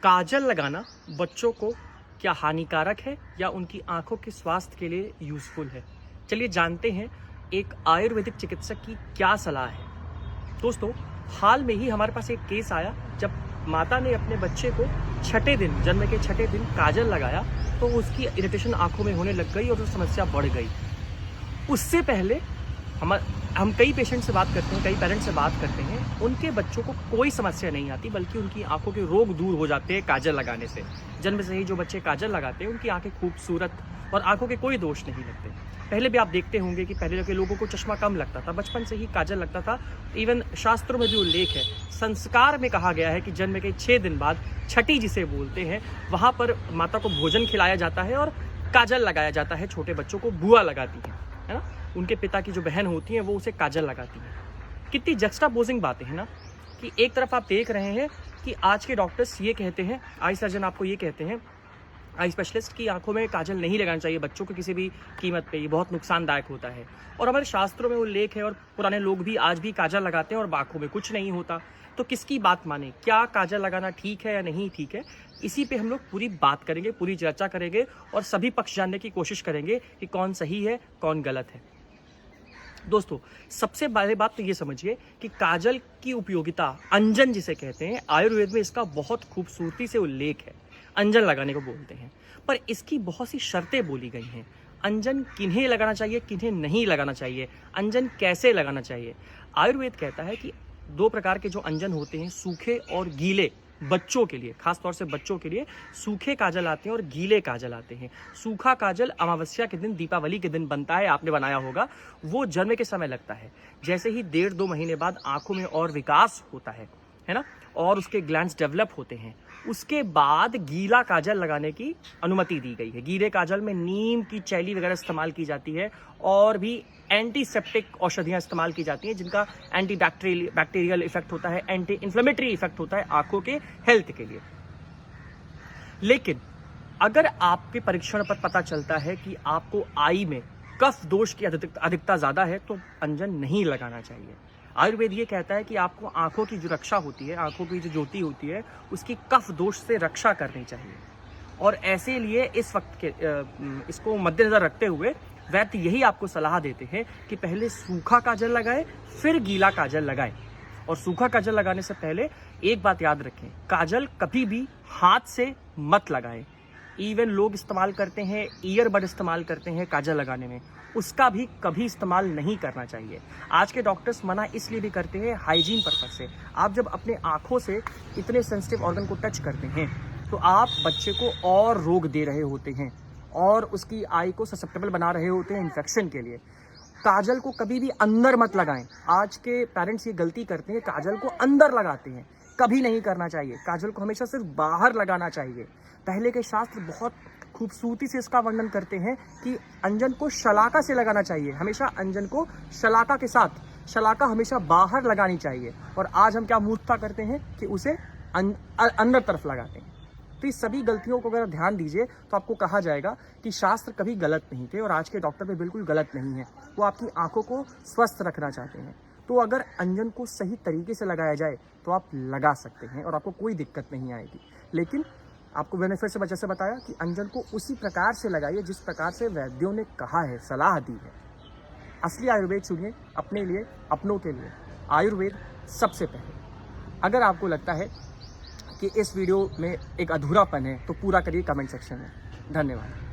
काजल लगाना बच्चों को क्या हानिकारक है या उनकी आंखों के स्वास्थ्य के लिए यूजफुल है? चलिए जानते हैं एक आयुर्वेदिक चिकित्सक की क्या सलाह है। दोस्तों, हाल में ही हमारे पास एक केस आया जब माता ने अपने बच्चे को जन्म के छठे दिन काजल लगाया तो उसकी इरिटेशन आंखों में होने लग गई और वो समस्या बढ़ गई। उससे पहले हम कई पेशेंट से बात करते हैं, कई पेरेंट्स से बात करते हैं, उनके बच्चों को कोई समस्या नहीं आती बल्कि उनकी आंखों के रोग दूर हो जाते हैं काजल लगाने से। जन्म से ही जो बच्चे काजल लगाते हैं उनकी आंखें खूबसूरत और आंखों के कोई दोष नहीं लगते। पहले भी आप देखते होंगे कि पहले के लोगों को चश्मा कम लगता था, बचपन से ही काजल लगता था। इवन शास्त्रों में भी उल्लेख है, संस्कार में कहा गया है कि जन्म के 6 दिन बाद छठी जिसे बोलते हैं वहाँ पर माता को भोजन खिलाया जाता है और काजल लगाया जाता है। छोटे बच्चों को बुआ लगाती है ना, उनके पिता की जो बहन होती है वो उसे काजल लगाती है। कितनी जक्स्टापोजिंग बातें हैं ना, कि एक तरफ आप देख रहे हैं कि आज के डॉक्टर्स ये कहते हैं, आई सर्जन आपको ये कहते हैं, आई स्पेशलिस्ट की आंखों में काजल नहीं लगाना चाहिए बच्चों को किसी भी कीमत पे, ये बहुत नुकसानदायक होता है। और हमारे शास्त्रों में उल्लेख है और पुराने लोग भी आज भी काजल लगाते हैं और आंखों में कुछ नहीं होता। तो किसकी बात माने, क्या काजल लगाना ठीक है या नहीं ठीक है, इसी पे हम लोग पूरी बात करेंगे, पूरी चर्चा करेंगे और सभी पक्ष जानने की कोशिश करेंगे कि कौन सही है कौन गलत है। दोस्तों, सबसे पहले बात तो ये समझिए कि काजल की उपयोगिता, अंजन जिसे कहते हैं, आयुर्वेद में इसका बहुत खूबसूरती से उल्लेख है। अंजन लगाने को बोलते हैं, पर इसकी बहुत सी शर्तें बोली गई हैं। अंजन किन्हें लगाना चाहिए, किन्हें नहीं लगाना चाहिए, अंजन कैसे लगाना चाहिए। आयुर्वेद कहता है कि 2 प्रकार के जो अंजन होते हैं, सूखे और गीले, बच्चों के लिए, खास तौर से बच्चों के लिए सूखे काजल आते हैं और गीले काजल आते हैं। सूखा काजल अमावस्या के दिन, दीपावली के दिन बनता है, आपने बनाया होगा। वो जन्म के समय लगता है, जैसे ही 1.5-2 महीने बाद आंखों में और विकास होता है ना, और उसके ग्लैंड्स डेवलप होते हैं, उसके बाद गीला काजल लगाने की अनुमति दी गई है। गीले काजल में नीम की चैली वगैरह इस्तेमाल की जाती है और भी एंटीसेप्टिक औषधियां इस्तेमाल की जाती हैं जिनका एंटी बैक्टीरियल इफेक्ट होता है, एंटी इन्फ्लेमेटरी इफेक्ट होता है आंखों के हेल्थ के लिए। लेकिन अगर आपके परीक्षण पर पता चलता है कि आपको आई में कफ दोष की अधिकता ज्यादा है तो अंजन नहीं लगाना चाहिए। आयुर्वेद ये कहता है कि आपको आंखों की जो रक्षा होती है, आंखों की जो ज्योति होती है, उसकी कफ दोष से रक्षा करनी चाहिए। और ऐसे लिए इस वक्त के इसको मद्देनजर रखते हुए वैद्य यही आपको सलाह देते हैं कि पहले सूखा काजल लगाएं, फिर गीला काजल लगाएं। और सूखा काजल लगाने से पहले एक बात याद रखें, काजल कभी भी हाथ से मत लगाएं। इवन लोग इस्तेमाल करते हैं, ईयरबड इस्तेमाल करते हैं काजल लगाने में, उसका भी कभी इस्तेमाल नहीं करना चाहिए। आज के डॉक्टर्स मना इसलिए भी करते हैं हाइजीन पर्पज से। आप जब अपने आंखों से इतने सेंसिटिव ऑर्गन को टच करते हैं तो आप बच्चे को और रोग दे रहे होते हैं और उसकी आई को ससेप्टेबल बना रहे होते हैं इन्फेक्शन के लिए। काजल को कभी भी अंदर मत लगाएं। आज के पेरेंट्स ये गलती करते हैं, काजल को अंदर लगाते हैं, कभी नहीं करना चाहिए। काजल को हमेशा सिर्फ बाहर लगाना चाहिए। पहले के शास्त्र बहुत खूबसूरती से इसका वर्णन करते हैं कि अंजन को शलाका से लगाना चाहिए, हमेशा अंजन को शलाका के साथ, शलाका हमेशा बाहर लगानी चाहिए। और आज हम क्या मूर्खता करते हैं कि उसे अंदर तरफ लगाते हैं। तो इस सभी गलतियों को अगर ध्यान दीजिए तो आपको कहा जाएगा कि शास्त्र कभी गलत नहीं थे और आज के डॉक्टर भी बिल्कुल गलत नहीं है। वो आपकी आंखों को स्वस्थ रखना चाहते हैं। तो अगर अंजन को सही तरीके से लगाया जाए तो आप लगा सकते हैं और आपको कोई दिक्कत नहीं आएगी। लेकिन आपको मैंने फिर से वजह से बताया कि अंजन को उसी प्रकार से लगाइए जिस प्रकार से वैद्यों ने कहा है, सलाह दी है। असली आयुर्वेद सुनिए, अपने लिए, अपनों के लिए। आयुर्वेद सबसे पहले। अगर आपको लगता है कि इस वीडियो में एक अधूरापन है तो पूरा करिए कमेंट सेक्शन में। धन्यवाद।